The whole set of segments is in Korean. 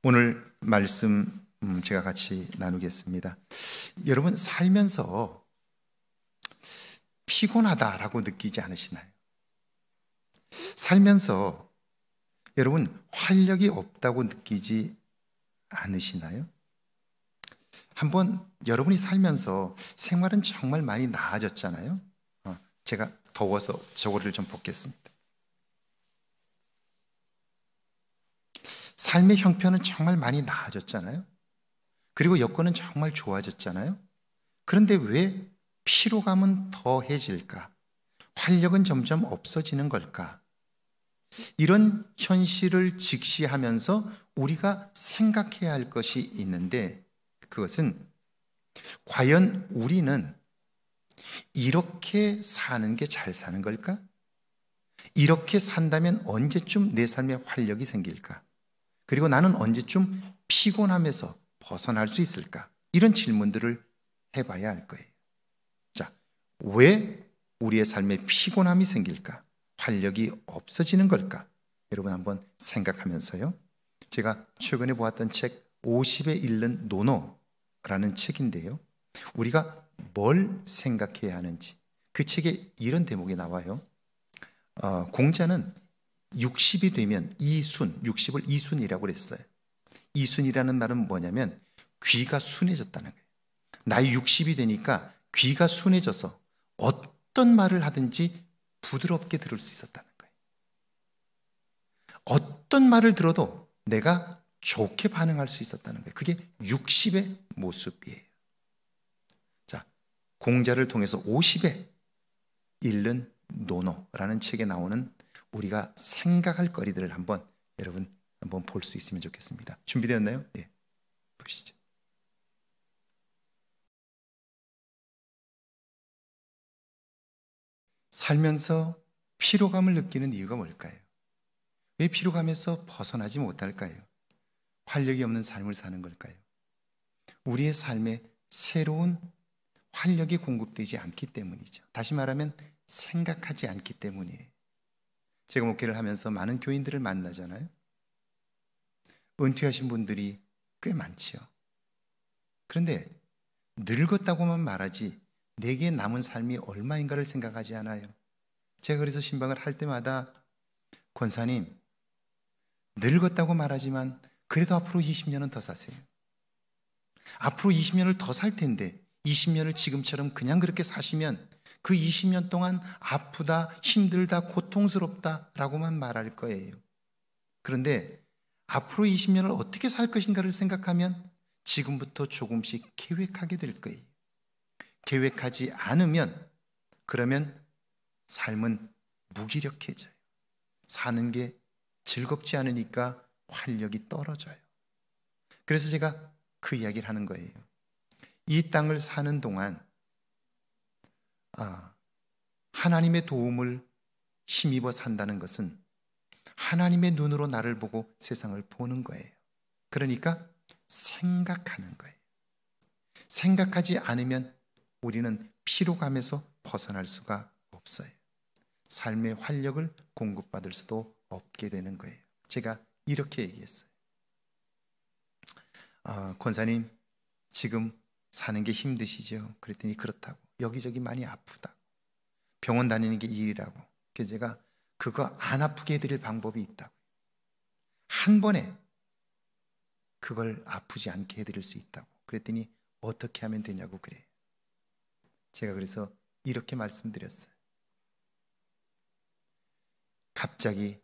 오늘 말씀 제가 같이 나누겠습니다. 여러분, 살면서 피곤하다라고 느끼지 않으시나요? 살면서 여러분 활력이 없다고 느끼지 않으시나요? 한번 여러분이 살면서 생활은 정말 많이 나아졌잖아요. 제가 더워서 저거를 좀 벗겠습니다. 삶의 형편은 정말 많이 나아졌잖아요. 그리고 여건은 정말 좋아졌잖아요. 그런데 왜 피로감은 더해질까? 활력은 점점 없어지는 걸까? 이런 현실을 직시하면서 우리가 생각해야 할 것이 있는데, 그것은 과연 우리는 이렇게 사는 게 잘 사는 걸까? 이렇게 산다면 언제쯤 내 삶에 활력이 생길까? 그리고 나는 언제쯤 피곤함에서 벗어날 수 있을까? 이런 질문들을 해봐야 할 거예요. 자, 왜 우리의 삶에 피곤함이 생길까? 활력이 없어지는 걸까? 여러분 한번 생각하면서요. 제가 최근에 보았던 책 50에 읽는 노노라는 책인데요. 우리가 뭘 생각해야 하는지, 그 책에 이런 대목이 나와요. 공자는 60이 되면 이순, 60을 이순이라고 그랬어요. 이순이라는 말은 뭐냐면 귀가 순해졌다는 거예요. 나이 60이 되니까 귀가 순해져서 어떤 말을 하든지 부드럽게 들을 수 있었다는 거예요. 어떤 말을 들어도 내가 좋게 반응할 수 있었다는 거예요. 그게 60의 모습이에요. 자, 공자를 통해서 50에 읽는 노노라는 책에 나오는 우리가 생각할 거리들을 여러분 한번 볼 수 있으면 좋겠습니다. 준비되었나요? 네, 보시죠. 살면서 피로감을 느끼는 이유가 뭘까요? 왜 피로감에서 벗어나지 못할까요? 활력이 없는 삶을 사는 걸까요? 우리의 삶에 새로운 활력이 공급되지 않기 때문이죠. 다시 말하면 생각하지 않기 때문이에요. 제가 목회를 하면서 많은 교인들을 만나잖아요. 은퇴하신 분들이 꽤 많지요. 그런데 늙었다고만 말하지 내게 남은 삶이 얼마인가를 생각하지 않아요. 제가 그래서 신방을 할 때마다 권사님, 늙었다고 말하지만 그래도 앞으로 20년은 더 사세요. 앞으로 20년을 더 살 텐데 20년을 지금처럼 그냥 그렇게 사시면 그 20년 동안 아프다, 힘들다, 고통스럽다 라고만 말할 거예요. 그런데 앞으로 20년을 어떻게 살 것인가를 생각하면 지금부터 조금씩 계획하게 될 거예요. 계획하지 않으면 그러면 삶은 무기력해져요. 사는 게 즐겁지 않으니까 활력이 떨어져요. 그래서 제가 그 이야기를 하는 거예요. 이 땅을 사는 동안 하나님의 도움을 힘입어 산다는 것은 하나님의 눈으로 나를 보고 세상을 보는 거예요. 그러니까 생각하는 거예요. 생각하지 않으면 우리는 피로감에서 벗어날 수가 없어요. 삶의 활력을 공급받을 수도 없게 되는 거예요. 제가 이렇게 얘기했어요. 권사님, 지금 사는 게 힘드시죠? 그랬더니 그렇다고. 여기저기 많이 아프다고. 병원 다니는 게 일이라고. 그래서 제가 그거 안 아프게 해드릴 방법이 있다고. 한 번에 그걸 아프지 않게 해드릴 수 있다고. 그랬더니 어떻게 하면 되냐고 그래요. 제가 그래서 이렇게 말씀드렸어요. 갑자기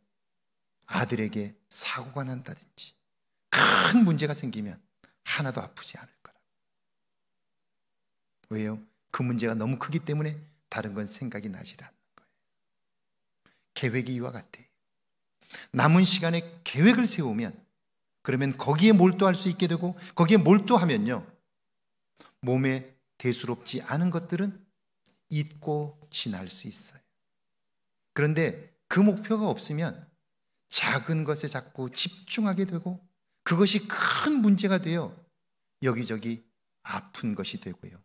아들에게 사고가 난다든지 큰 문제가 생기면 하나도 아프지 않을 거라. 왜요? 그 문제가 너무 크기 때문에 다른 건 생각이 나질 않는 거예요. 계획이 이와 같아요. 남은 시간에 계획을 세우면 그러면 거기에 몰두할 수 있게 되고 거기에 몰두하면요, 몸에 대수롭지 않은 것들은 잊고 지날 수 있어요. 그런데 그 목표가 없으면 작은 것에 자꾸 집중하게 되고 그것이 큰 문제가 되어 여기저기 아픈 것이 되고요,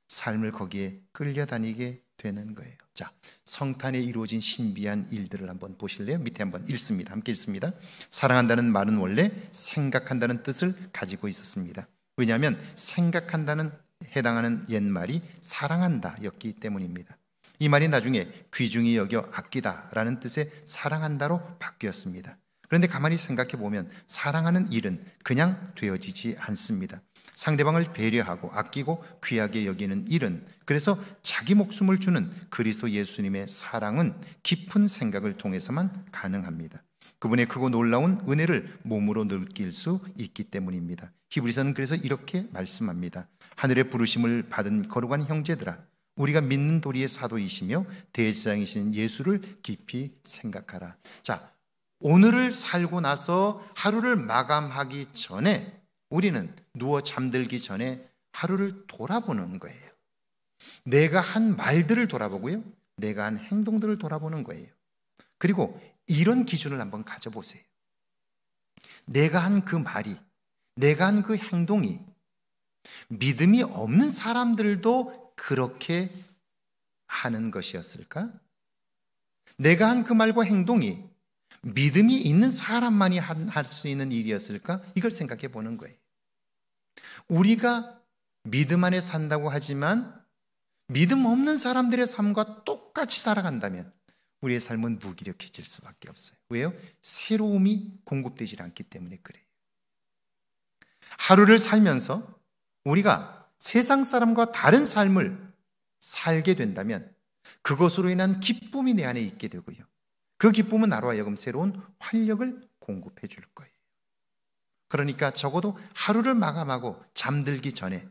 삶을 거기에 끌려다니게 되는 거예요. 자, 성탄에 이루어진 신비한 일들을 한번 보실래요? 밑에 한번 읽습니다. 함께 읽습니다. 사랑한다는 말은 원래 생각한다는 뜻을 가지고 있었습니다. 왜냐하면 생각한다는 해당하는 옛말이 사랑한다였기 때문입니다. 이 말이 나중에 귀중히 여겨 아끼다라는 뜻의 사랑한다로 바뀌었습니다. 그런데 가만히 생각해 보면 사랑하는 일은 그냥 되어지지 않습니다. 상대방을 배려하고 아끼고 귀하게 여기는 일은, 그래서 자기 목숨을 주는 그리스도 예수님의 사랑은 깊은 생각을 통해서만 가능합니다. 그분의 크고 놀라운 은혜를 몸으로 느낄 수 있기 때문입니다. 히브리서는 그래서 이렇게 말씀합니다. 하늘의 부르심을 받은 거룩한 형제들아, 우리가 믿는 도리의 사도이시며 대제사장이신 예수를 깊이 생각하라. 자, 오늘을 살고 나서 하루를 마감하기 전에 우리는 누워 잠들기 전에 하루를 돌아보는 거예요. 내가 한 말들을 돌아보고요, 내가 한 행동들을 돌아보는 거예요. 그리고 이런 기준을 한번 가져보세요. 내가 한 그 말이, 내가 한 그 행동이 믿음이 없는 사람들도 그렇게 하는 것이었을까? 내가 한 그 말과 행동이 믿음이 있는 사람만이 할 수 있는 일이었을까? 이걸 생각해 보는 거예요. 우리가 믿음 안에 산다고 하지만 믿음 없는 사람들의 삶과 똑같이 살아간다면 우리의 삶은 무기력해질 수밖에 없어요. 왜요? 새로움이 공급되지 않기 때문에 그래요. 하루를 살면서 우리가 세상 사람과 다른 삶을 살게 된다면 그것으로 인한 기쁨이 내 안에 있게 되고요, 그 기쁨은 나로 하여금 새로운 활력을 공급해 줄 거예요. 그러니까 적어도 하루를 마감하고 잠들기 전에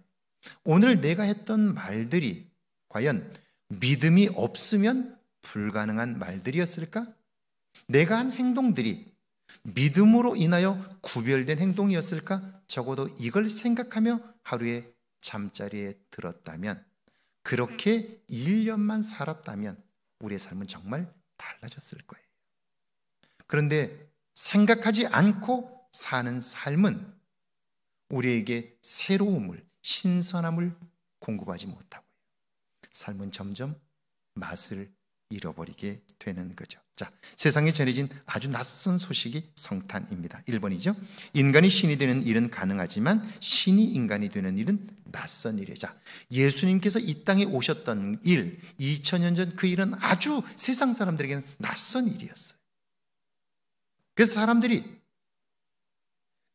오늘 내가 했던 말들이 과연 믿음이 없으면 불가능한 말들이었을까? 내가 한 행동들이 믿음으로 인하여 구별된 행동이었을까? 적어도 이걸 생각하며 하루에 잠자리에 들었다면, 그렇게 1년만 살았다면 우리의 삶은 정말 달라졌을 거예요. 그런데 생각하지 않고 사는 삶은 우리에게 새로움을, 신선함을 공급하지 못하고요, 삶은 점점 맛을 잃어버리게 되는 거죠. 자, 세상에 전해진 아주 낯선 소식이 성탄입니다. 1번이죠. 인간이 신이 되는 일은 가능하지만 신이 인간이 되는 일은 낯선 일이에요. 자, 예수님께서 이 땅에 오셨던 일, 2000년 전 그 일은 아주 세상 사람들에게는 낯선 일이었어요. 그래서 사람들이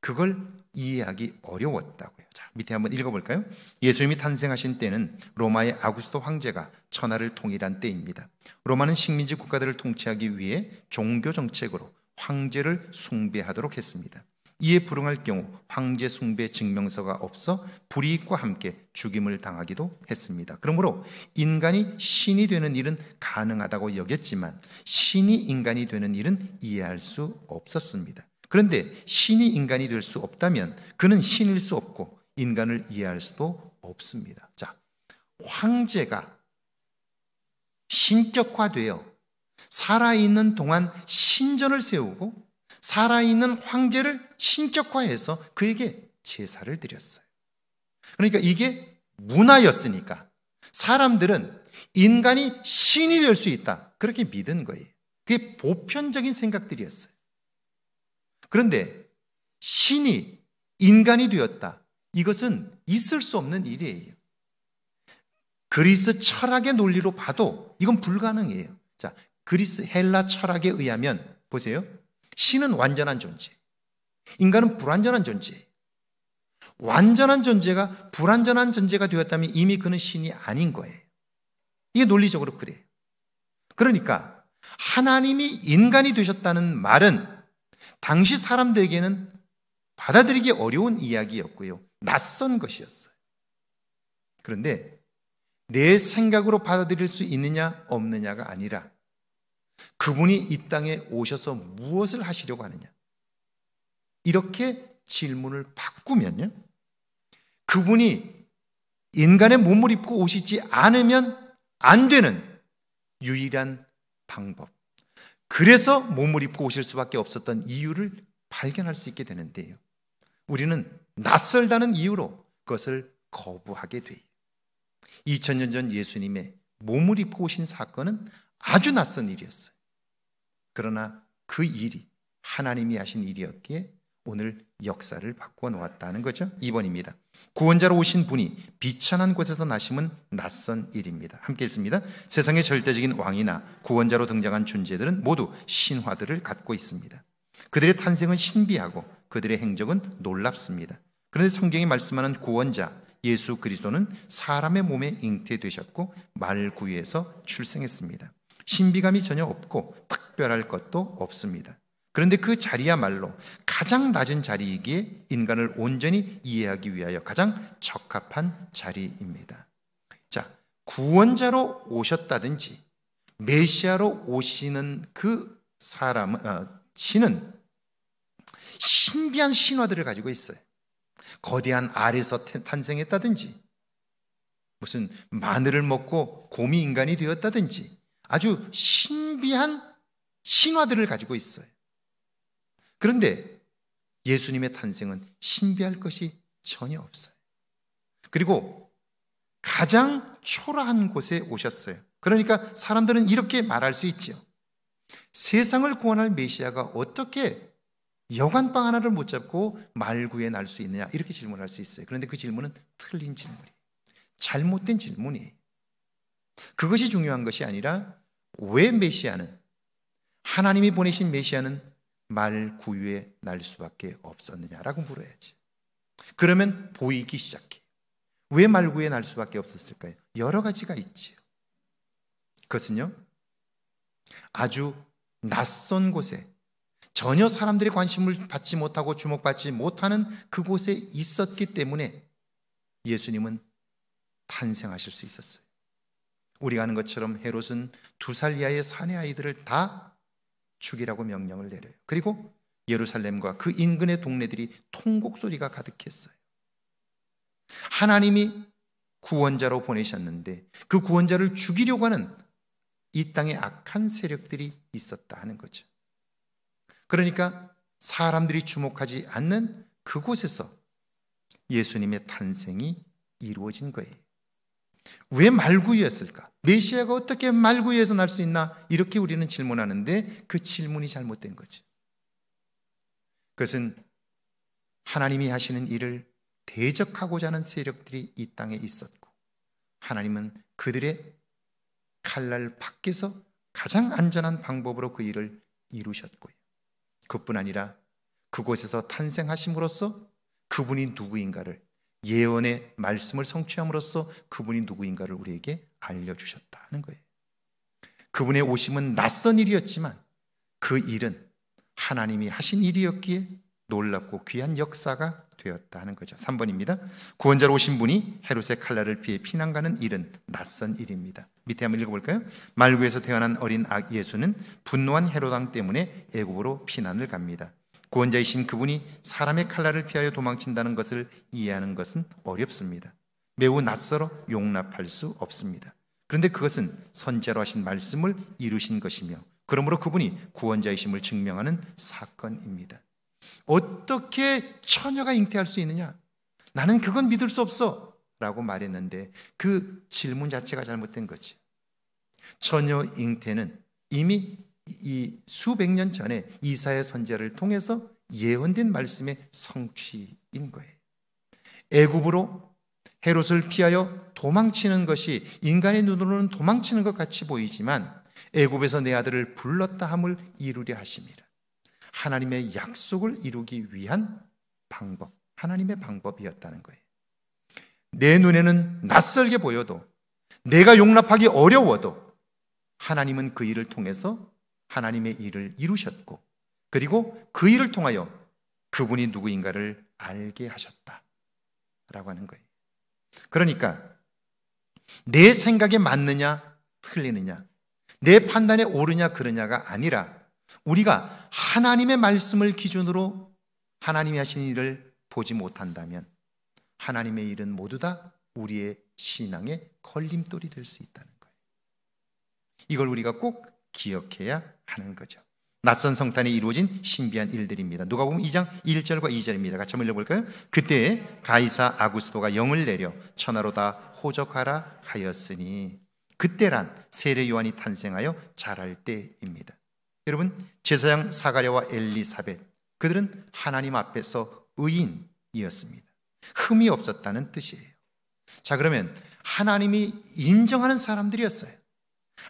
그걸 이해하기 어려웠다고요. 자, 밑에 한번 읽어볼까요? 예수님이 탄생하신 때는 로마의 아구스토 황제가 천하를 통일한 때입니다. 로마는 식민지 국가들을 통치하기 위해 종교 정책으로 황제를 숭배하도록 했습니다. 이에 불응할 경우 황제 숭배 증명서가 없어 불이익과 함께 죽임을 당하기도 했습니다. 그러므로 인간이 신이 되는 일은 가능하다고 여겼지만 신이 인간이 되는 일은 이해할 수 없었습니다. 그런데 신이 인간이 될 수 없다면 그는 신일 수 없고 인간을 이해할 수도 없습니다. 자, 황제가 신격화되어 살아있는 동안 신전을 세우고 살아있는 황제를 신격화해서 그에게 제사를 드렸어요. 그러니까 이게 문화였으니까 사람들은 인간이 신이 될 수 있다, 그렇게 믿은 거예요. 그게 보편적인 생각들이었어요. 그런데 신이 인간이 되었다, 이것은 있을 수 없는 일이에요. 그리스 철학의 논리로 봐도 이건 불가능해요. 자, 그리스 헬라 철학에 의하면 보세요. 신은 완전한 존재, 인간은 불완전한 존재예요. 완전한 존재가 불완전한 존재가 되었다면 이미 그는 신이 아닌 거예요. 이게 논리적으로 그래요. 그러니까 하나님이 인간이 되셨다는 말은 당시 사람들에게는 받아들이기 어려운 이야기였고요, 낯선 것이었어요. 그런데 내 생각으로 받아들일 수 있느냐 없느냐가 아니라 그분이 이 땅에 오셔서 무엇을 하시려고 하느냐, 이렇게 질문을 바꾸면요, 그분이 인간의 몸을 입고 오시지 않으면 안 되는 유일한 방법, 그래서 몸을 입고 오실 수밖에 없었던 이유를 발견할 수 있게 되는데요, 우리는 낯설다는 이유로 그것을 거부하게 돼요. 2000년 전 예수님의 몸을 입고 오신 사건은 아주 낯선 일이었어요. 그러나 그 일이 하나님이 하신 일이었기에 오늘 역사를 바꿔 놓았다는 거죠. 2번입니다. 구원자로 오신 분이 비천한 곳에서 나심은 낯선 일입니다. 함께 읽습니다. 세상의 절대적인 왕이나 구원자로 등장한 존재들은 모두 신화들을 갖고 있습니다. 그들의 탄생은 신비하고 그들의 행적은 놀랍습니다. 그런데 성경이 말씀하는 구원자 예수 그리스도는 사람의 몸에 잉태되셨고 말구유에서 출생했습니다. 신비감이 전혀 없고 특별할 것도 없습니다. 그런데 그 자리야말로 가장 낮은 자리이기에 인간을 온전히 이해하기 위하여 가장 적합한 자리입니다. 자, 구원자로 오셨다든지 메시아로 오시는 그 신은 신비한 신화들을 가지고 있어요. 거대한 알에서 탄생했다든지 무슨 마늘을 먹고 곰이 인간이 되었다든지 아주 신비한 신화들을 가지고 있어요. 그런데 예수님의 탄생은 신비할 것이 전혀 없어요. 그리고 가장 초라한 곳에 오셨어요. 그러니까 사람들은 이렇게 말할 수 있죠. 세상을 구원할 메시아가 어떻게 여관방 하나를 못 잡고 말구에 날 수 있느냐 이렇게 질문할 수 있어요. 그런데 그 질문은 틀린 질문이에요. 잘못된 질문이에요. 그것이 중요한 것이 아니라 왜 메시아는 하나님이 보내신 메시아는 말구유에 날 수밖에 없었느냐라고 물어야지. 그러면 보이기 시작해. 왜 말구유에 날 수밖에 없었을까요? 여러 가지가 있지요. 그것은요 아주 낯선 곳에 전혀 사람들의 관심을 받지 못하고 주목받지 못하는 그곳에 있었기 때문에 예수님은 탄생하실 수 있었어요. 우리가 아는 것처럼 헤롯은 2살 이하의 사내 아이들을 다 죽이라고 명령을 내려요. 그리고 예루살렘과 그 인근의 동네들이 통곡 소리가 가득했어요. 하나님이 구원자로 보내셨는데 그 구원자를 죽이려고 하는 이 땅에 악한 세력들이 있었다 하는 거죠. 그러니까 사람들이 주목하지 않는 그곳에서 예수님의 탄생이 이루어진 거예요. 왜 말구유였을까? 메시아가 어떻게 말구유에서 날 수 있나? 이렇게 우리는 질문하는데 그 질문이 잘못된 거죠. 그것은 하나님이 하시는 일을 대적하고자 하는 세력들이 이 땅에 있었고 하나님은 그들의 칼날 밖에서 가장 안전한 방법으로 그 일을 이루셨고요. 그뿐 아니라 그곳에서 탄생하심으로써 그분이 누구인가를 예언의 말씀을 성취함으로써 그분이 누구인가를 우리에게 알려주셨다는 거예요. 그분의 오심은 낯선 일이었지만 그 일은 하나님이 하신 일이었기에 놀랍고 귀한 역사가 되었다는 거죠. 3번입니다. 구원자로 오신 분이 헤롯의 칼날을 피해 피난 가는 일은 낯선 일입니다. 밑에 한번 읽어볼까요? 말구에서 태어난 어린 악 예수는 분노한 헤롯 왕 때문에 애굽으로 피난을 갑니다. 구원자이신 그분이 사람의 칼날을 피하여 도망친다는 것을 이해하는 것은 어렵습니다. 매우 낯설어 용납할 수 없습니다. 그런데 그것은 선지자로 하신 말씀을 이루신 것이며 그러므로 그분이 구원자이심을 증명하는 사건입니다. 어떻게 처녀가 잉태할 수 있느냐? 나는 그건 믿을 수 없어 라고 말했는데 그 질문 자체가 잘못된 거지. 처녀 잉태는 이미 이 수백 년 전에 이사야 선지자를 통해서 예언된 말씀의 성취인 거예요. 애굽으로 헤롯을 피하여 도망치는 것이 인간의 눈으로는 도망치는 것 같이 보이지만 애굽에서 내 아들을 불렀다 함을 이루려 하심이라. 하나님의 약속을 이루기 위한 방법, 하나님의 방법이었다는 거예요. 내 눈에는 낯설게 보여도 내가 용납하기 어려워도 하나님은 그 일을 통해서 하나님의 일을 이루셨고 그리고 그 일을 통하여 그분이 누구인가를 알게 하셨다라고 하는 거예요. 그러니까 내 생각에 맞느냐 틀리느냐 내 판단에 옳으냐 그르냐가 아니라 우리가 하나님의 말씀을 기준으로 하나님이 하신 일을 보지 못한다면 하나님의 일은 모두 다 우리의 신앙의 걸림돌이 될 수 있다는 거예요. 이걸 우리가 꼭 기억해야 하는 거죠. 낯선 성탄에 이루어진 신비한 일들입니다. 누가복음 2장 1절과 2절입니다. 같이 한번 읽어볼까요? 그때 가이사 아구스토가 영을 내려 천하로 다 호적하라 하였으니, 그때란 세례 요한이 탄생하여 자랄 때입니다. 여러분, 제사장 사가랴와 엘리사벳, 그들은 하나님 앞에서 의인이었습니다. 흠이 없었다는 뜻이에요. 자, 그러면 하나님이 인정하는 사람들이었어요.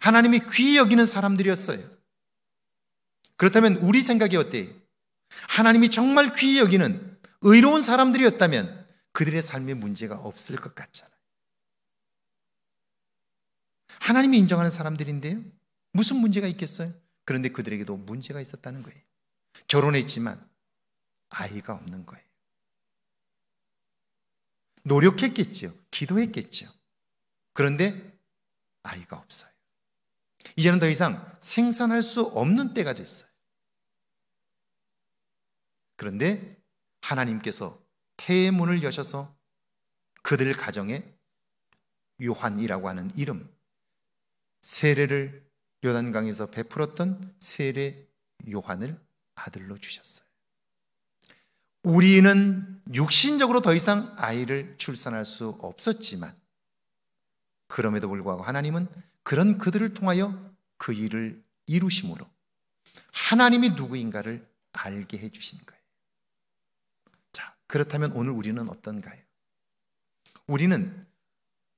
하나님이 귀히 여기는 사람들이었어요. 그렇다면 우리 생각이 어때요? 하나님이 정말 귀히 여기는 의로운 사람들이었다면 그들의 삶에 문제가 없을 것 같잖아요. 하나님이 인정하는 사람들인데요, 무슨 문제가 있겠어요? 그런데 그들에게도 문제가 있었다는 거예요. 결혼했지만 아이가 없는 거예요. 노력했겠죠. 기도했겠죠. 그런데 아이가 없어요. 이제는 더 이상 생산할 수 없는 때가 됐어요. 그런데 하나님께서 태의 문을 여셔서 그들 가정에 요한이라고 하는 이름, 세례를 요단강에서 베풀었던 세례 요한을 아들로 주셨어요. 우리는 육신적으로 더 이상 아이를 출산할 수 없었지만, 그럼에도 불구하고 하나님은 그런 그들을 통하여 그 일을 이루심으로 하나님이 누구인가를 알게 해주신 거예요. 자, 그렇다면 오늘 우리는 어떤가요? 우리는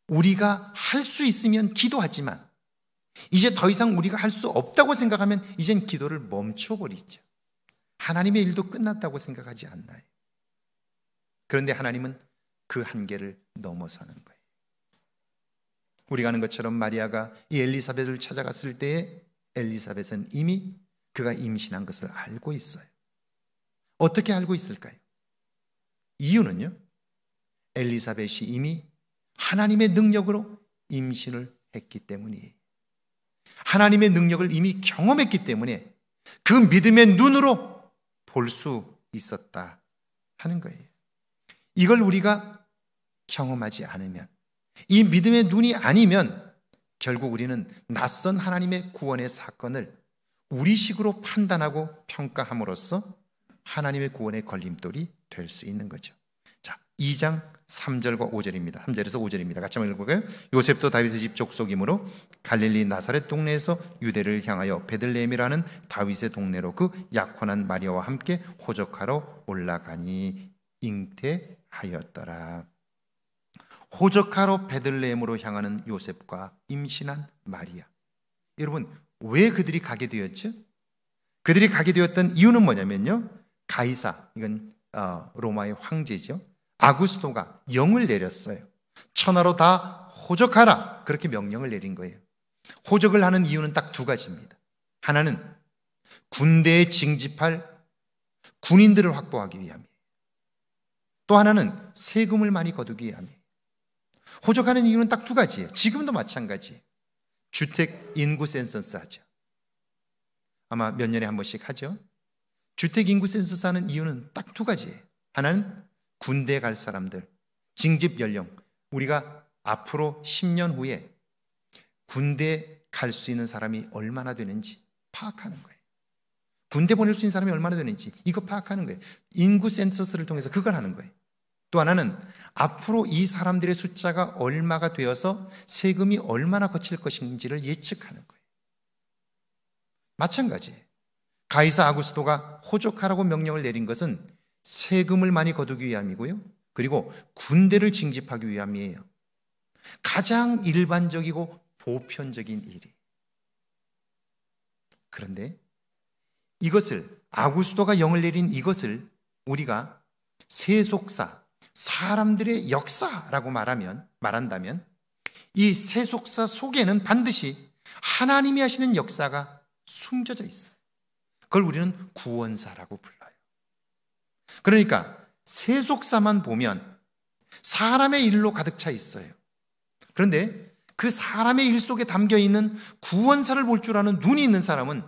우리가 할 수 있으면 기도하지만 이제 더 이상 우리가 할 수 없다고 생각하면 이젠 기도를 멈춰버리죠. 하나님의 일도 끝났다고 생각하지 않나요? 그런데 하나님은 그 한계를 넘어서는 거예요. 우리가 아는 것처럼 마리아가 이 엘리사벳을 찾아갔을 때에 엘리사벳은 이미 그가 임신한 것을 알고 있어요. 어떻게 알고 있을까요? 이유는요, 엘리사벳이 이미 하나님의 능력으로 임신을 했기 때문이에요. 하나님의 능력을 이미 경험했기 때문에 그 믿음의 눈으로 볼 수 있었다 하는 거예요. 이걸 우리가 경험하지 않으면, 이 믿음의 눈이 아니면 결국 우리는 낯선 하나님의 구원의 사건을 우리식으로 판단하고 평가함으로써 하나님의 구원의 걸림돌이 될 수 있는 거죠. 자, 2장 3절과 5절입니다. 3절에서 5절입니다. 같이 한번 읽어볼까요? 요셉도 다윗의 집 족속이므로 갈릴리 나사렛 동네에서 유대를 향하여 베들레헴이라는 다윗의 동네로 그 약혼한 마리아와 함께 호적하러 올라가니 잉태하였더라. 호적하러 베들레헴으로 향하는 요셉과 임신한 마리아. 여러분, 왜 그들이 가게 되었죠? 그들이 가게 되었던 이유는 뭐냐면요, 가이사, 이건 로마의 황제죠, 아구스토가 영을 내렸어요. 천하로 다 호적하라, 그렇게 명령을 내린 거예요. 호적을 하는 이유는 딱 두 가지입니다. 하나는 군대에 징집할 군인들을 확보하기 위함이에요. 또 하나는 세금을 많이 거두기 위함이에요. 호적하는 이유는 딱 두 가지예요. 지금도 마찬가지예요. 주택 인구 센서스 하죠. 아마 몇 년에 한 번씩 하죠. 주택 인구 센서스 하는 이유는 딱 두 가지예요. 하나는 군대에 갈 사람들, 징집 연령, 우리가 앞으로 10년 후에 군대에 갈 수 있는 사람이 얼마나 되는지 파악하는 거예요. 군대 보낼 수 있는 사람이 얼마나 되는지 이거 파악하는 거예요. 인구 센서스를 통해서 그걸 하는 거예요. 또 하나는 앞으로 이 사람들의 숫자가 얼마가 되어서 세금이 얼마나 거칠 것인지를 예측하는 거예요. 마찬가지예요. 가이사 아구스토가 호적하라고 명령을 내린 것은 세금을 많이 거두기 위함이고요, 그리고 군대를 징집하기 위함이에요. 가장 일반적이고 보편적인 일이. 그런데 이것을, 아구스토가 영을 내린 이것을 우리가 세속사, 사람들의 역사라고 말한다면 이 세속사 속에는 반드시 하나님이 하시는 역사가 숨겨져 있어요. 그걸 우리는 구원사라고 불러요. 그러니까 세속사만 보면 사람의 일로 가득 차 있어요. 그런데 그 사람의 일 속에 담겨 있는 구원사를 볼 줄 아는 눈이 있는 사람은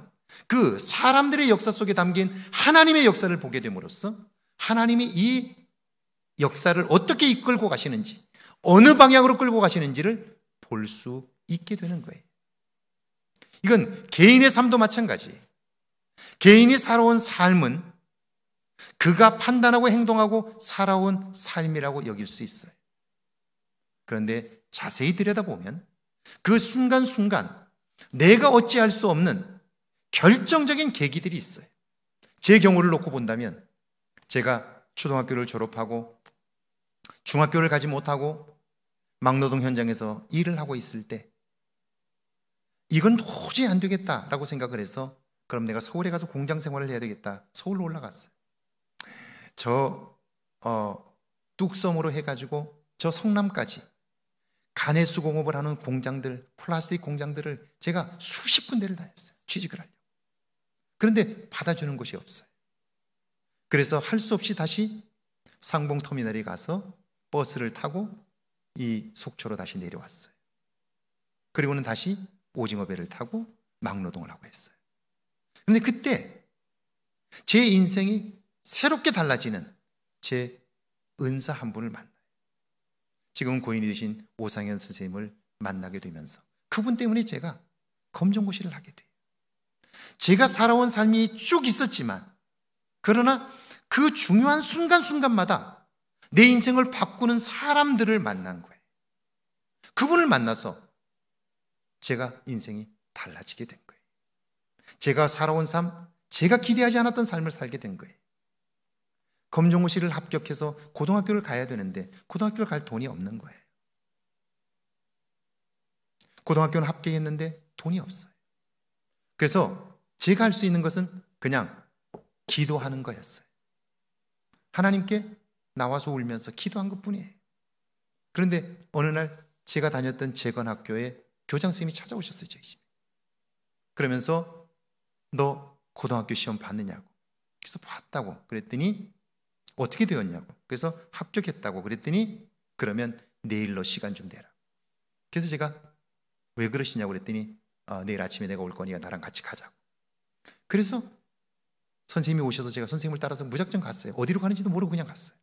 그 사람들의 역사 속에 담긴 하나님의 역사를 보게 됨으로써 하나님이 이 역사를 어떻게 이끌고 가시는지, 어느 방향으로 끌고 가시는지를 볼 수 있게 되는 거예요. 이건 개인의 삶도 마찬가지예요. 개인이 살아온 삶은 그가 판단하고 행동하고 살아온 삶이라고 여길 수 있어요. 그런데 자세히 들여다보면 그 순간순간 내가 어찌할 수 없는 결정적인 계기들이 있어요. 제 경우를 놓고 본다면 제가 초등학교를 졸업하고 중학교를 가지 못하고 막노동 현장에서 일을 하고 있을 때 이건 도저히 안 되겠다라고 생각을 해서 그럼 내가 서울에 가서 공장 생활을 해야 되겠다. 서울로 올라갔어요. 저 뚝섬으로 해가지고 저 성남까지 가내수공업을 하는 공장들, 플라스틱 공장들을 제가 수십 군데를 다녔어요. 취직을 하려고. 그런데 받아주는 곳이 없어요. 그래서 할 수 없이 다시 상봉터미널에 가서 버스를 타고 이 속초로 다시 내려왔어요. 그리고는 다시 오징어 배를 타고 막노동을 하고 했어요. 그런데 그때 제 인생이 새롭게 달라지는 제 은사 한 분을 만나요. 지금은 고인이 되신 오상현 선생님을 만나게 되면서 그분 때문에 제가 검정고시를 하게 돼요. 제가 살아온 삶이 쭉 있었지만 그러나 그 중요한 순간순간마다 내 인생을 바꾸는 사람들을 만난 거예요. 그분을 만나서 제가 인생이 달라지게 된 거예요. 제가 살아온 삶, 제가 기대하지 않았던 삶을 살게 된 거예요. 검정고시를 합격해서 고등학교를 가야 되는데 고등학교를 갈 돈이 없는 거예요. 고등학교는 합격했는데 돈이 없어요. 그래서 제가 할 수 있는 것은 그냥 기도하는 거였어요. 하나님께 나와서 울면서 기도한 것뿐이에요. 그런데 어느 날 제가 다녔던 재건학교에 교장 선생님이 찾아오셨어요. 제 집에. 그러면서 너 고등학교 시험 봤느냐고. 그래서 봤다고. 그랬더니 어떻게 되었냐고. 그래서 합격했다고. 그랬더니 그러면 내일로 시간 좀 내라. 그래서 제가 왜 그러시냐고 그랬더니 내일 아침에 내가 올 거니까 나랑 같이 가자고. 그래서 선생님이 오셔서 제가 선생님을 따라서 무작정 갔어요. 어디로 가는지도 모르고 그냥 갔어요.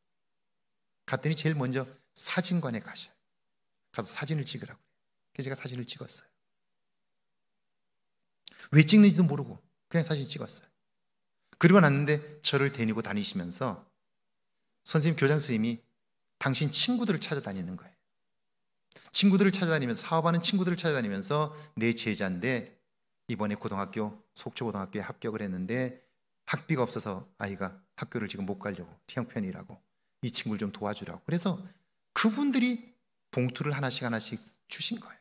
갔더니 제일 먼저 사진관에 가셔요. 가서 사진을 찍으라고. 그래서 제가 사진을 찍었어요. 왜 찍는지도 모르고 그냥 사진 찍었어요. 그리고 났는데 저를 데리고 다니시면서 선생님, 교장 선생님이 당신 친구들을 찾아다니는 거예요. 친구들을 찾아다니면서, 사업하는 친구들을 찾아다니면서 내 제자인데 이번에 속초고등학교에 합격을 했는데 학비가 없어서 아이가 학교를 지금 못 가려고 형편이라고 이 친구를 좀 도와주라고. 그래서 그분들이 봉투를 하나씩 주신 거예요.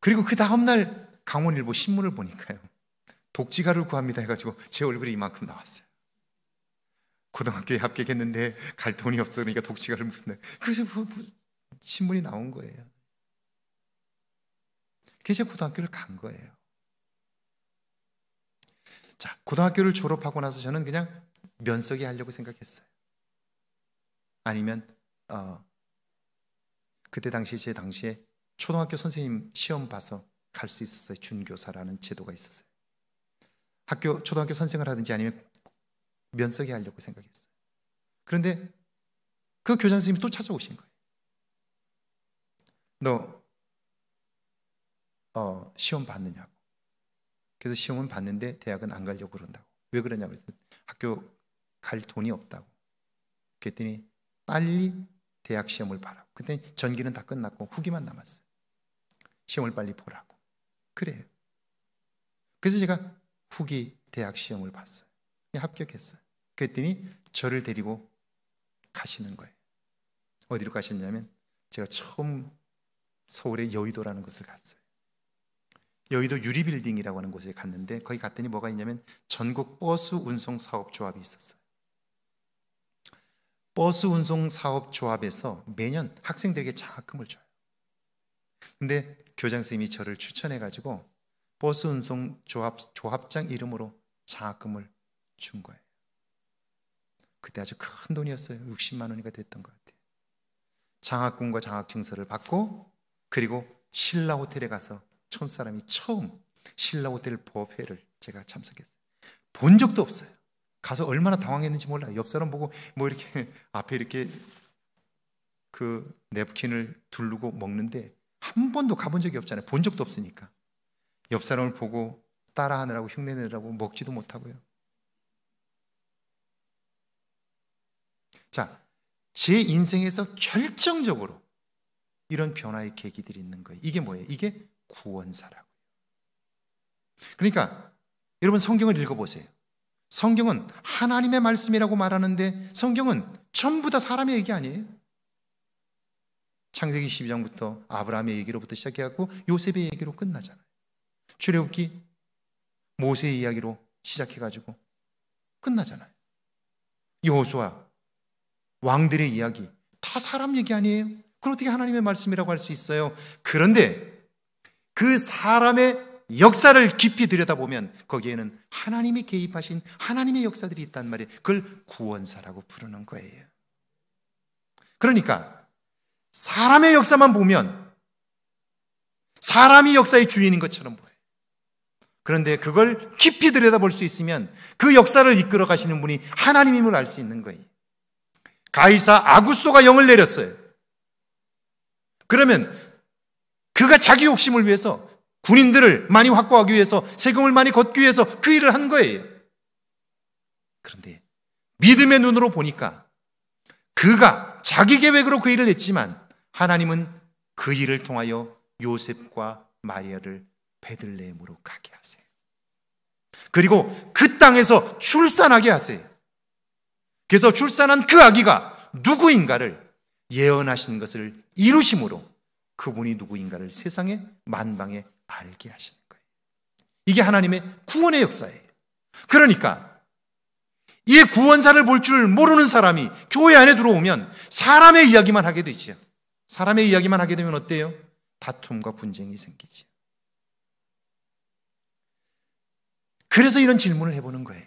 그리고 그 다음날 강원일보 신문을 보니까요, 독지가를 구합니다 해가지고 제 얼굴이 이만큼 나왔어요. 고등학교에 합격했는데 갈 돈이 없어 그러니까 독지가를 묻는다. 그래서 신문이 나온 거예요. 그래서 고등학교를 간 거예요. 자, 고등학교를 졸업하고 나서 저는 그냥 면석이 하려고 생각했어요. 아니면 그때 당시에 제 당시에 초등학교 선생님 시험 봐서 갈 수 있었어요. 준교사라는 제도가 있었어요. 초등학교 선생을 하든지 아니면 면석이 하려고 생각했어요. 그런데 그 교장 선생님이 또 찾아오신 거예요. 너 시험 봤느냐고. 그래서 시험은 봤는데 대학은 안 가려고 그런다고. 왜 그러냐고 했더니 학교 갈 돈이 없다고. 그랬더니 빨리 대학 시험을 봐라고. 그때 전기는 다 끝났고 후기만 남았어요. 시험을 빨리 보라고. 그래요. 그래서 제가 후기 대학 시험을 봤어요. 합격했어요. 그랬더니 저를 데리고 가시는 거예요. 어디로 가셨냐면 제가 처음 서울의 여의도라는 곳을 갔어요. 여의도 유리빌딩이라고 하는 곳에 갔는데 거기 갔더니 뭐가 있냐면 전국 버스 운송 사업 조합이 있었어요. 버스 운송 사업 조합에서 매년 학생들에게 장학금을 줘요. 근데 교장 선생님이 저를 추천해가지고 버스 운송 조합장 이름으로 장학금을 준 거예요. 그때 아주 큰 돈이었어요. 60만 원이가 됐던 것 같아요. 장학금과 장학증서를 받고 그리고 신라 호텔에 가서 촌사람이 처음 신라 호텔 버페를 제가 참석했어요. 본 적도 없어요. 가서 얼마나 당황했는지 몰라요. 옆 사람 보고 뭐 이렇게 앞에 이렇게 그 냅킨을 두르고 먹는데 한 번도 가본 적이 없잖아요. 본 적도 없으니까. 옆 사람을 보고 따라하느라고 흉내내느라고 먹지도 못하고요. 자, 제 인생에서 결정적으로 이런 변화의 계기들이 있는 거예요. 이게 뭐예요? 이게 구원사라고요. 그러니까 여러분 성경을 읽어보세요. 성경은 하나님의 말씀이라고 말하는데 성경은 전부 다 사람의 얘기 아니에요. 창세기 12장부터 아브라함의 얘기로부터 시작해갖고 요셉의 얘기로 끝나잖아요. 출애굽기 모세의 이야기로 시작해가지고 끝나잖아요. 여호수아 왕들의 이야기 다 사람 얘기 아니에요? 그걸 어떻게 하나님의 말씀이라고 할 수 있어요? 그런데 그 사람의 역사를 깊이 들여다보면 거기에는 하나님이 개입하신 하나님의 역사들이 있단 말이에요. 그걸 구원사라고 부르는 거예요. 그러니까 사람의 역사만 보면 사람이 역사의 주인인 것처럼 보여요. 그런데 그걸 깊이 들여다볼 수 있으면 그 역사를 이끌어 가시는 분이 하나님임을 알 수 있는 거예요. 가이사 아구스도가 영을 내렸어요. 그러면 그가 자기 욕심을 위해서 군인들을 많이 확보하기 위해서 세금을 많이 걷기 위해서 그 일을 한 거예요. 그런데 믿음의 눈으로 보니까 그가 자기 계획으로 그 일을 했지만 하나님은 그 일을 통하여 요셉과 마리아를 베들레헴으로 가게 하세요. 그리고 그 땅에서 출산하게 하세요. 그래서 출산한 그 아기가 누구인가를 예언하신 것을 이루심으로 그분이 누구인가를 세상에 만방에 알게 하시는 거예요. 이게 하나님의 구원의 역사예요. 그러니까 이 구원사를 볼 줄 모르는 사람이 교회 안에 들어오면 사람의 이야기만 하게 되죠. 사람의 이야기만 하게 되면 어때요? 다툼과 분쟁이 생기죠. 그래서 이런 질문을 해보는 거예요.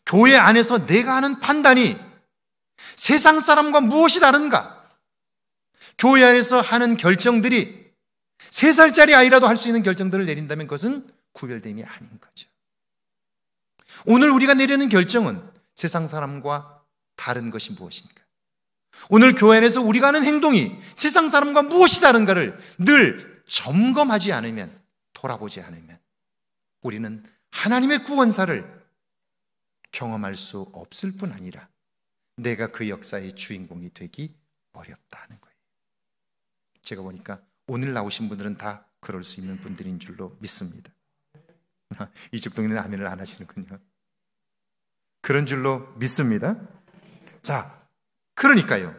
교회 안에서 내가 하는 판단이 세상 사람과 무엇이 다른가? 교회 안에서 하는 결정들이 3살짜리 아이라도 할 수 있는 결정들을 내린다면 그것은 구별됨이 아닌 거죠. 오늘 우리가 내리는 결정은 세상 사람과 다른 것이 무엇인가? 오늘 교회 안에서 우리가 하는 행동이 세상 사람과 무엇이 다른가를 늘 점검하지 않으면, 돌아보지 않으면 우리는 하나님의 구원사를 경험할 수 없을 뿐 아니라 내가 그 역사의 주인공이 되기 어렵다는 거예요. 제가 보니까 오늘 나오신 분들은 다 그럴 수 있는 분들인 줄로 믿습니다. 이쪽 동네는 아멘을 안 하시는군요. 그런 줄로 믿습니다. 자, 그러니까요.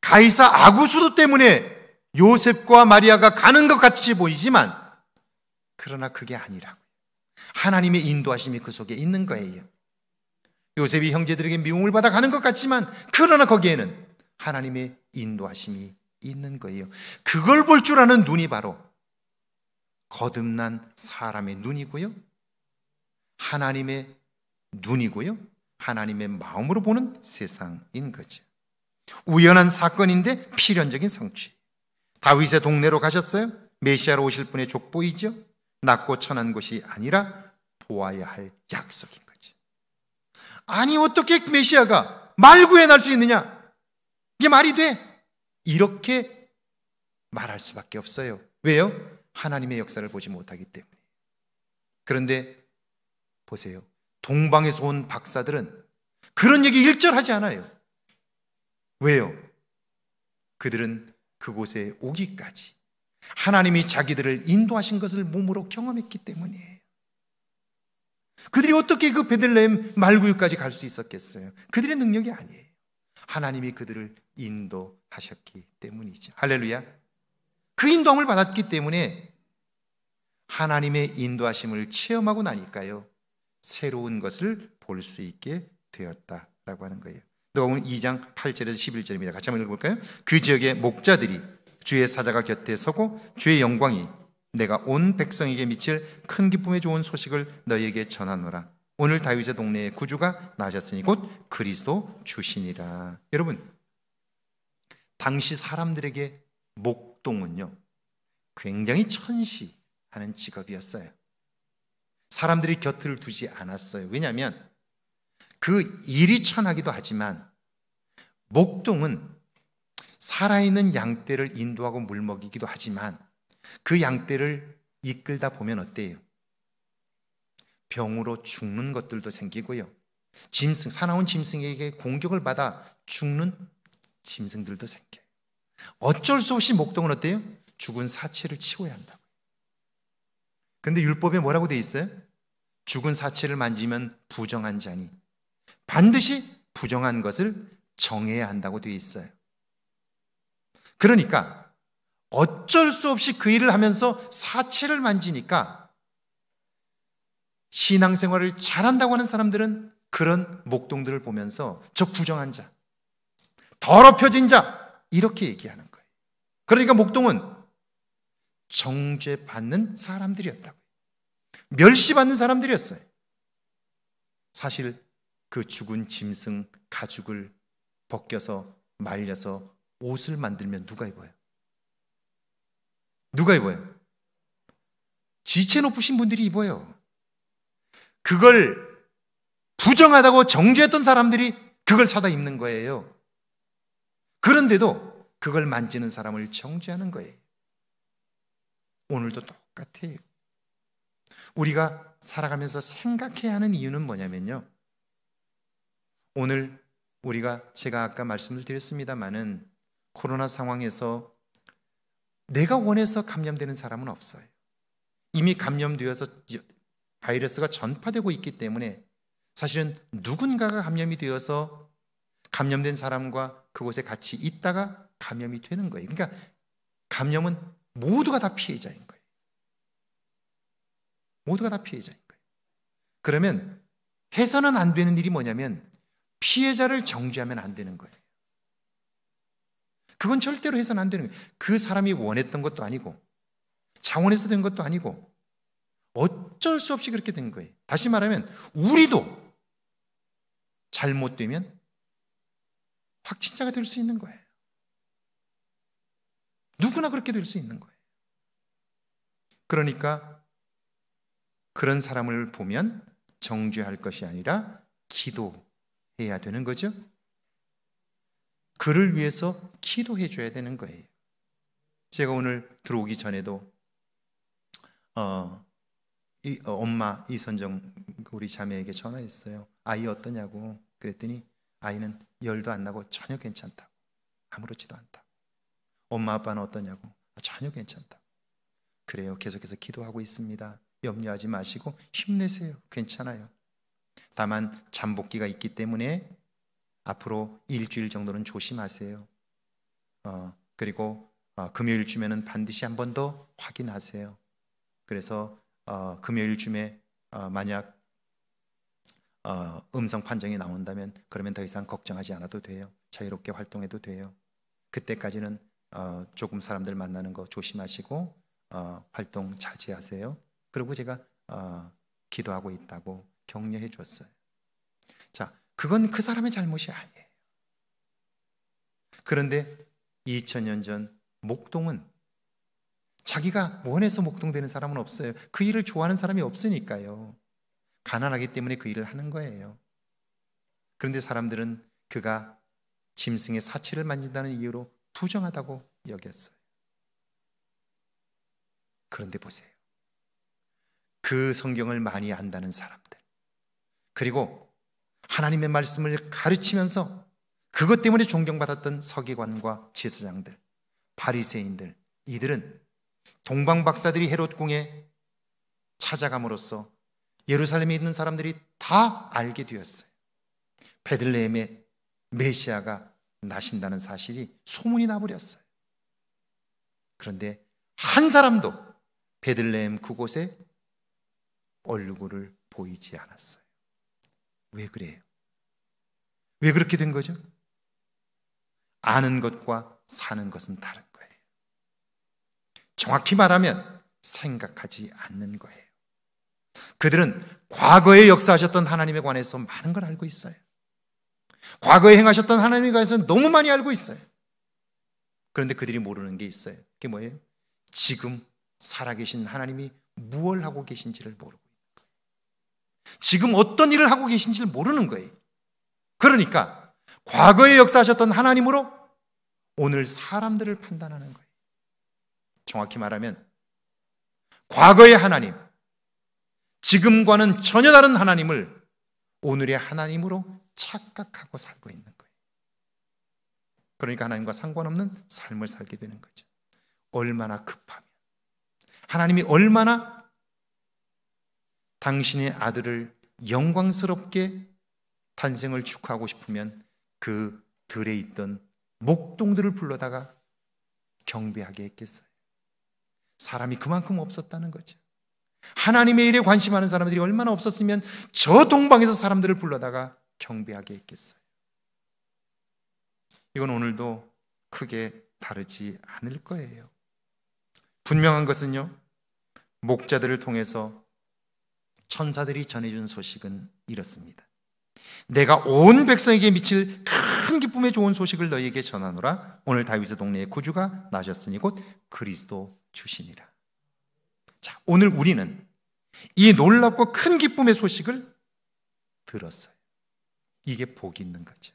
가이사 아구수도 때문에 요셉과 마리아가 가는 것 같이 보이지만 그러나 그게 아니라고요. 하나님의 인도하심이 그 속에 있는 거예요. 요셉이 형제들에게 미움을 받아 가는 것 같지만 그러나 거기에는 하나님의 인도하심이 있는 거예요. 그걸 볼 줄 아는 눈이 바로 거듭난 사람의 눈이고요, 하나님의 눈이고요, 하나님의 마음으로 보는 세상인 거죠. 우연한 사건인데 필연적인 성취. 다윗의 동네로 가셨어요. 메시아로 오실 분의 족보이죠. 낮고 천한 곳이 아니라 보아야 할 약속인 거죠. 아니 어떻게 메시아가 말구에 날 수 있느냐? 이게 말이 돼? 이렇게 말할 수밖에 없어요. 왜요? 하나님의 역사를 보지 못하기 때문에. 그런데 보세요. 동방에서 온 박사들은 그런 얘기 일절하지 않아요. 왜요? 그들은 그곳에 오기까지 하나님이 자기들을 인도하신 것을 몸으로 경험했기 때문이에요. 그들이 어떻게 그 베들레헴 말구유까지 갈 수 있었겠어요? 그들의 능력이 아니에요. 하나님이 그들을 인도하셨기 때문이죠. 할렐루야. 그 인도함을 받았기 때문에 하나님의 인도하심을 체험하고 나니까요, 새로운 것을 볼 수 있게 되었다라고 하는 거예요. 누가복음 2장 8절에서 11절입니다. 같이 한번 읽어볼까요? 그 지역의 목자들이 주의 사자가 곁에 서고 주의 영광이 내가 온 백성에게 미칠 큰 기쁨의 좋은 소식을 너희에게 전하노라. 오늘 다윗의 동네에 구주가 나셨으니 곧 그리스도 주시니라. 여러분, 당시 사람들에게 목동은요 굉장히 천시하는 직업이었어요. 사람들이 곁을 두지 않았어요. 왜냐하면 그 일이 천하기도 하지만 목동은 살아있는 양떼를 인도하고 물먹이기도 하지만 그 양떼를 이끌다 보면 어때요? 병으로 죽는 것들도 생기고요. 짐승, 사나운 짐승에게 공격을 받아 죽는 짐승들도 생겨요. 어쩔 수 없이 목동은 어때요? 죽은 사체를 치워야 한다고. 그런데 율법에 뭐라고 돼 있어요? 죽은 사체를 만지면 부정한 자니 반드시 부정한 것을 정해야 한다고 되어 있어요. 그러니까 어쩔 수 없이 그 일을 하면서 사체를 만지니까 신앙생활을 잘한다고 하는 사람들은 그런 목동들을 보면서 저 부정한 자, 더럽혀진 자 이렇게 얘기하는 거예요. 그러니까 목동은 정죄받는 사람들이었다고요. 멸시받는 사람들이었어요. 사실 그 죽은 짐승 가죽을 벗겨서 말려서 옷을 만들면 누가 입어요? 누가 입어요? 지체 높으신 분들이 입어요. 그걸 부정하다고 정죄했던 사람들이 그걸 사다 입는 거예요. 그런데도 그걸 만지는 사람을 정죄하는 거예요. 오늘도 똑같아요. 우리가 살아가면서 생각해야 하는 이유는 뭐냐면요, 오늘 제가 아까 말씀을 드렸습니다마는 코로나 상황에서 내가 원해서 감염되는 사람은 없어요. 이미 감염되어서 바이러스가 전파되고 있기 때문에 사실은 누군가가 감염이 되어서 감염된 사람과 그곳에 같이 있다가 감염이 되는 거예요. 그러니까 감염은 모두가 다 피해자인 거예요. 모두가 다 피해자인 거예요. 그러면 해서는 안 되는 일이 뭐냐면 피해자를 정죄하면 안 되는 거예요. 그건 절대로 해서는 안 되는 거예요. 그 사람이 원했던 것도 아니고 자원해서 된 것도 아니고 어쩔 수 없이 그렇게 된 거예요. 다시 말하면 우리도 잘못되면 확진자가 될 수 있는 거예요. 누구나 그렇게 될 수 있는 거예요. 그러니까 그런 사람을 보면 정죄할 것이 아니라 기도해야 되는 거죠. 그를 위해서 기도해 줘야 되는 거예요. 제가 오늘 들어오기 전에도 엄마 이선정 우리 자매에게 전화했어요. 아이 어떠냐고. 그랬더니 아이는 열도 안 나고 전혀 괜찮다고, 아무렇지도 않다고. 엄마 아빠는 어떠냐고. 전혀 괜찮다고. 그래요, 계속해서 기도하고 있습니다. 염려하지 마시고 힘내세요. 괜찮아요. 다만 잠복기가 있기 때문에 앞으로 일주일 정도는 조심하세요. 그리고 금요일쯤에는 반드시 한 번 더 확인하세요. 그래서 금요일쯤에 만약 음성 판정이 나온다면 그러면 더 이상 걱정하지 않아도 돼요. 자유롭게 활동해도 돼요. 그때까지는 조금 사람들 만나는 거 조심하시고 활동 자제하세요. 그리고 제가 기도하고 있다고 격려해 줬어요. 자, 그건 그 사람의 잘못이 아니에요. 그런데 2000년 전 목동은 자기가 원해서 목동되는 사람은 없어요. 그 일을 좋아하는 사람이 없으니까요. 가난하기 때문에 그 일을 하는 거예요. 그런데 사람들은 그가 짐승의 사체를 만진다는 이유로 부정하다고 여겼어요. 그런데 보세요. 그 성경을 많이 안다는 사람들, 그리고 하나님의 말씀을 가르치면서 그것 때문에 존경받았던 서기관과 제사장들, 바리새인들, 이들은 동방박사들이 헤롯 궁에 찾아감으로써 예루살렘에 있는 사람들이 다 알게 되었어요. 베들레헴에 메시아가 나신다는 사실이 소문이 나버렸어요. 그런데 한 사람도 베들레헴 그곳에 얼굴을 보이지 않았어요. 왜 그래요? 왜 그렇게 된 거죠? 아는 것과 사는 것은 다른 거예요. 정확히 말하면 생각하지 않는 거예요. 그들은 과거에 역사하셨던 하나님에 관해서 많은 걸 알고 있어요. 과거에 행하셨던 하나님에 관해서 너무 많이 알고 있어요. 그런데 그들이 모르는 게 있어요. 그게 뭐예요? 지금 살아계신 하나님이 무엇을 하고 계신지를 모르고 있는 거예요. 지금 어떤 일을 하고 계신지를 모르는 거예요. 그러니까 과거에 역사하셨던 하나님으로 오늘 사람들을 판단하는 거예요. 정확히 말하면 과거의 하나님, 지금과는 전혀 다른 하나님을 오늘의 하나님으로 착각하고 살고 있는 거예요. 그러니까 하나님과 상관없는 삶을 살게 되는 거죠. 얼마나 급하면, 하나님이 얼마나 당신의 아들을 영광스럽게 탄생을 축하하고 싶으면 그 들에 있던 목동들을 불러다가 경배하게 했겠어요. 사람이 그만큼 없었다는 거죠. 하나님의 일에 관심하는 사람들이 얼마나 없었으면 저 동방에서 사람들을 불러다가 경배하게 했겠어요. 이건 오늘도 크게 다르지 않을 거예요. 분명한 것은요, 목자들을 통해서 천사들이 전해준 소식은 이렇습니다. 내가 온 백성에게 미칠 큰 기쁨의 좋은 소식을 너희에게 전하노라. 오늘 다윗의 동네에 구주가 나셨으니 곧 그리스도 주시니라. 자, 오늘 우리는 이 놀랍고 큰 기쁨의 소식을 들었어요. 이게 복이 있는 거죠.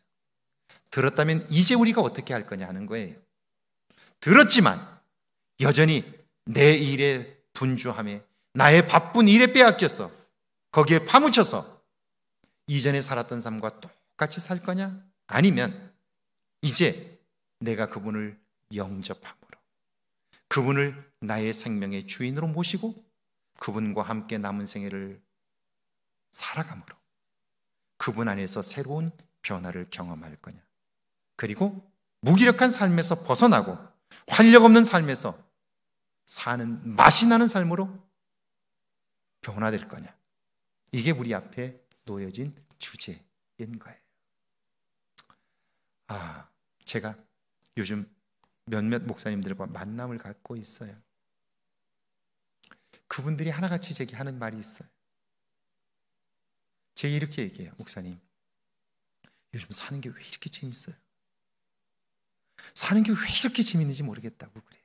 들었다면 이제 우리가 어떻게 할 거냐 하는 거예요. 들었지만 여전히 내 일에 분주함에, 나의 바쁜 일에 빼앗겨서 거기에 파묻혀서 이전에 살았던 삶과 똑같이 살 거냐? 아니면 이제 내가 그분을 영접함으로, 그분을 나의 생명의 주인으로 모시고 그분과 함께 남은 생애를 살아감으로 그분 안에서 새로운 변화를 경험할 거냐? 그리고 무기력한 삶에서 벗어나고 활력 없는 삶에서 사는 맛이 나는 삶으로 변화될 거냐? 이게 우리 앞에 놓여진 주제인 거예요. 제가 요즘 몇몇 목사님들과 만남을 갖고 있어요. 그분들이 하나같이 제게 하는 말이 있어요. 제게 이렇게 얘기해요. 목사님, 요즘 사는 게 왜 이렇게 재밌어요? 사는 게 왜 이렇게 재밌는지 모르겠다고 그래요.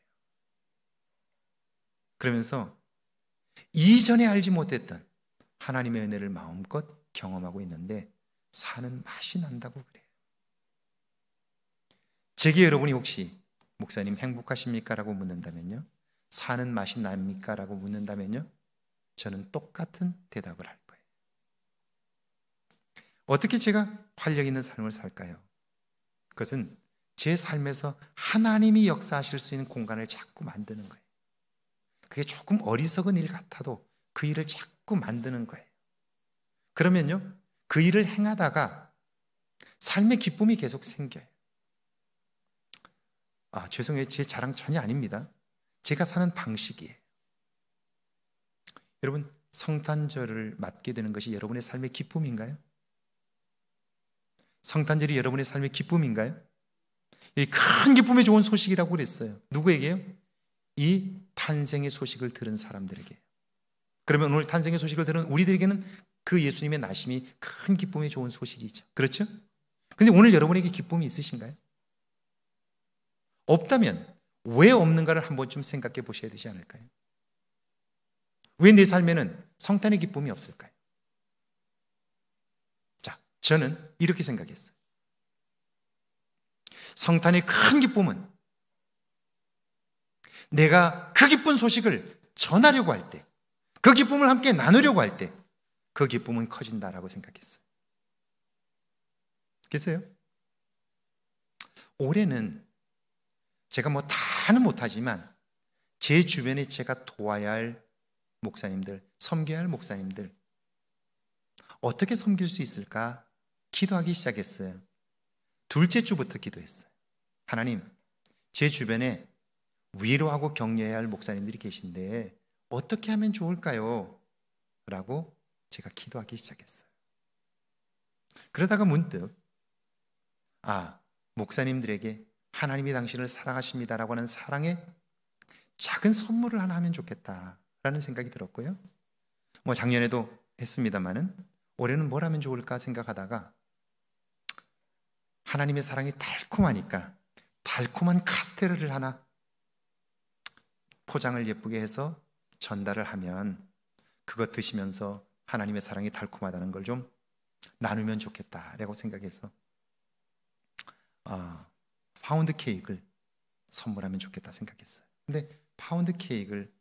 그러면서 이전에 알지 못했던 하나님의 은혜를 마음껏 경험하고 있는데 사는 맛이 난다고 그래요. 제게 여러분이 혹시 목사님 행복하십니까? 라고 묻는다면요, 사는 맛이 납니까? 라고 묻는다면요, 저는 똑같은 대답을 할 거예요. 어떻게 제가 활력 있는 삶을 살까요? 그것은 제 삶에서 하나님이 역사하실 수 있는 공간을 자꾸 만드는 거예요. 그게 조금 어리석은 일 같아도 그 일을 자꾸 만드는 거예요. 그러면요, 그 일을 행하다가 삶의 기쁨이 계속 생겨요. 죄송해요. 제 자랑 전혀 아닙니다. 제가 사는 방식이에요. 여러분, 성탄절을 맞게 되는 것이 여러분의 삶의 기쁨인가요? 성탄절이 여러분의 삶의 기쁨인가요? 이 큰 기쁨의 좋은 소식이라고 그랬어요. 누구에게요? 이 탄생의 소식을 들은 사람들에게. 그러면 오늘 탄생의 소식을 들은 우리들에게는 그 예수님의 나심이 큰 기쁨의 좋은 소식이죠. 그렇죠? 근데 오늘 여러분에게 기쁨이 있으신가요? 없다면 왜 없는가를 한 번쯤 생각해 보셔야 되지 않을까요? 왜 내 삶에는 성탄의 기쁨이 없을까요? 자, 저는 이렇게 생각했어요. 성탄의 큰 기쁨은 내가 그 기쁜 소식을 전하려고 할 때, 그 기쁨을 함께 나누려고 할 때 그 기쁨은 커진다라고 생각했어요. 그래서요, 올해는 제가 뭐 다는 못하지만 제 주변에 제가 도와야 할 목사님들, 섬겨야 할 목사님들, 어떻게 섬길 수 있을까 기도하기 시작했어요. 둘째 주부터 기도했어요. 하나님, 제 주변에 위로하고 격려해야 할 목사님들이 계신데 어떻게 하면 좋을까요? 라고 제가 기도하기 시작했어요. 그러다가 문득 목사님들에게 하나님이 당신을 사랑하십니다라고 하는 사랑의 작은 선물을 하나 하면 좋겠다라는 생각이 들었고요. 뭐 작년에도 했습니다마는 올해는 뭘 하면 좋을까 생각하다가 하나님의 사랑이 달콤하니까 달콤한 카스테라를 하나 포장을 예쁘게 해서 전달을 하면 그거 드시면서 하나님의 사랑이 달콤하다는 걸 좀 나누면 좋겠다라고 생각해서 파운드 케이크를 선물하면 좋겠다 생각했어요. 근데 파운드 케이크를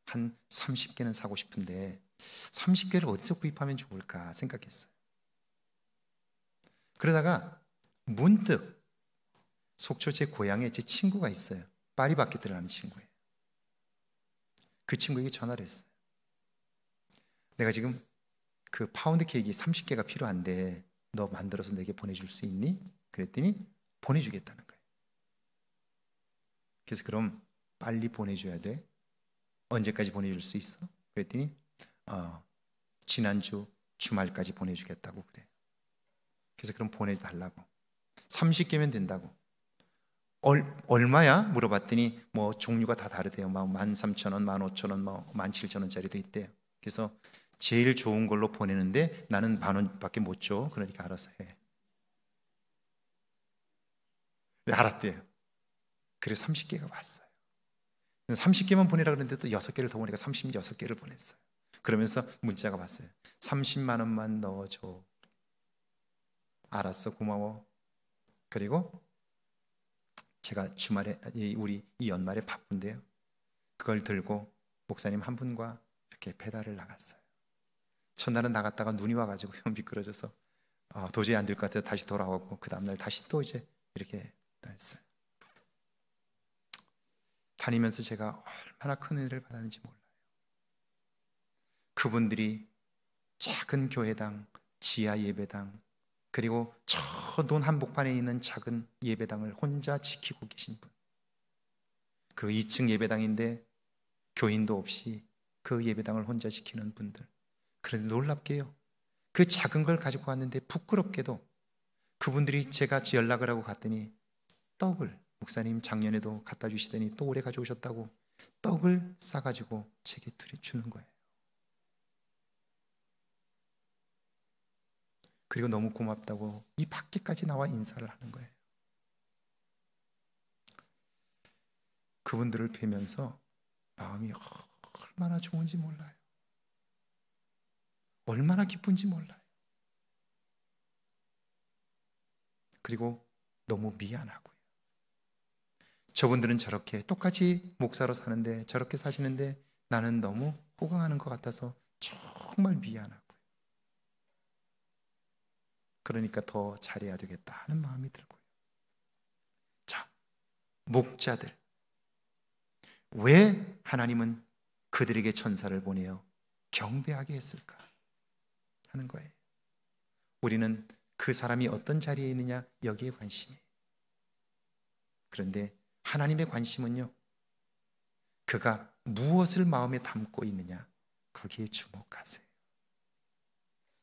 한 30개는 사고 싶은데 30개를 어디서 구입하면 좋을까 생각했어요. 그러다가 문득 속초 제 고향에 제 친구가 있어요. 파리바게뜨를 하는 친구예요. 그 친구에게 전화를 했어요. 내가 지금 그 파운드 케이크 30개가 필요한데 너 만들어서 내게 보내줄 수 있니? 그랬더니 보내주겠다는 거예요. 그래서 그럼 빨리 보내줘야 돼. 언제까지 보내줄 수 있어? 그랬더니 지난주 주말까지 보내주겠다고 그래. 그래서 그럼 보내달라고. 30개면 된다고. 얼마야? 물어봤더니 뭐 종류가 다 다르대요. 13,000원, 15,000원, 17,000원짜리도 있대요. 그래서 제일 좋은 걸로 보내는데 나는 10,000원밖에 못 줘. 그러니까 알아서 해. 네, 알았대요. 그래서 30개가 왔어요. 30개만 보내라 그랬는데 또 6개를 더 보니까 36개를 보냈어요. 그러면서 문자가 왔어요. 30만 원만 넣어줘. 알았어, 고마워. 그리고 제가 주말에 우리 이 연말에 바쁜데요. 그걸 들고 목사님 한 분과 이렇게 배달을 나갔어요. 첫날은 나갔다가 눈이 와가지고 미끄러져서 도저히 안 될 것 같아서 다시 돌아오고 그 다음날 다시 또 이제 이렇게 했어요. 다니면서 제가 얼마나 큰 은혜를 받았는지 몰라요. 그분들이 작은 교회당, 지하 예배당, 그리고 저 돈 한복판에 있는 작은 예배당을 혼자 지키고 계신 분. 그 2층 예배당인데 교인도 없이 그 예배당을 혼자 지키는 분들. 그런데 놀랍게요, 그 작은 걸 가지고 왔는데 부끄럽게도 그분들이 제가 연락을 하고 갔더니 떡을, 목사님 작년에도 갖다 주시더니 또 올해 가져오셨다고 떡을 싸가지고 제게 주는 거예요. 그리고 너무 고맙다고 이 밖에까지 나와 인사를 하는 거예요. 그분들을 뵈면서 마음이 얼마나 좋은지 몰라요. 얼마나 기쁜지 몰라요. 그리고 너무 미안하고요. 저분들은 저렇게 똑같이 목사로 사는데 저렇게 사시는데 나는 너무 호강하는 것 같아서 정말 미안하고요. 그러니까 더 잘해야 되겠다 하는 마음이 들고요. 자, 목자들, 왜 하나님은 그들에게 천사를 보내어 경배하게 했을까 하는 거예요. 우리는 그 사람이 어떤 자리에 있느냐 여기에 관심이에요. 그런데 하나님의 관심은요, 그가 무엇을 마음에 담고 있느냐 거기에 주목하세요.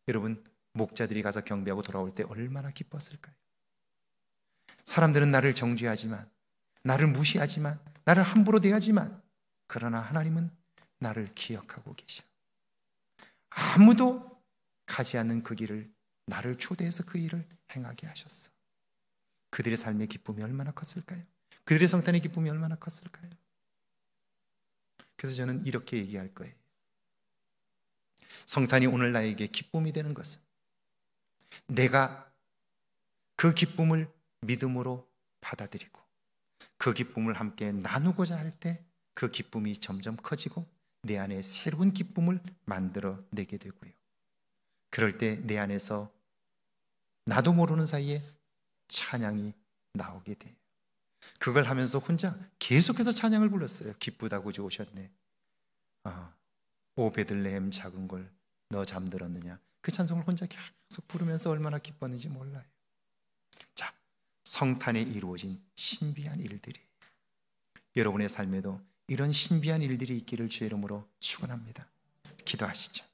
여러분, 목자들이 가서 경배하고 돌아올 때 얼마나 기뻤을까요? 사람들은 나를 정죄하지만, 나를 무시하지만, 나를 함부로 대하지만, 그러나 하나님은 나를 기억하고 계셔. 아무도 가지 않는 그 길을 나를 초대해서 그 일을 행하게 하셨어. 그들의 삶의 기쁨이 얼마나 컸을까요? 그들의 성탄의 기쁨이 얼마나 컸을까요? 그래서 저는 이렇게 얘기할 거예요. 성탄이 오늘 나에게 기쁨이 되는 것은 내가 그 기쁨을 믿음으로 받아들이고 그 기쁨을 함께 나누고자 할 때 그 기쁨이 점점 커지고 내 안에 새로운 기쁨을 만들어 내게 되고요. 그럴 때 내 안에서 나도 모르는 사이에 찬양이 나오게 돼요. 그걸 하면서 혼자 계속해서 찬양을 불렀어요. 기쁘다고 오셨네. 오 베들레헴 작은 걸 너 잠들었느냐. 그 찬송을 혼자 계속 부르면서 얼마나 기뻤는지 몰라요. 자, 성탄에 이루어진 신비한 일들이 여러분의 삶에도 이런 신비한 일들이 있기를 주의 이름으로 축원합니다. 기도하시죠.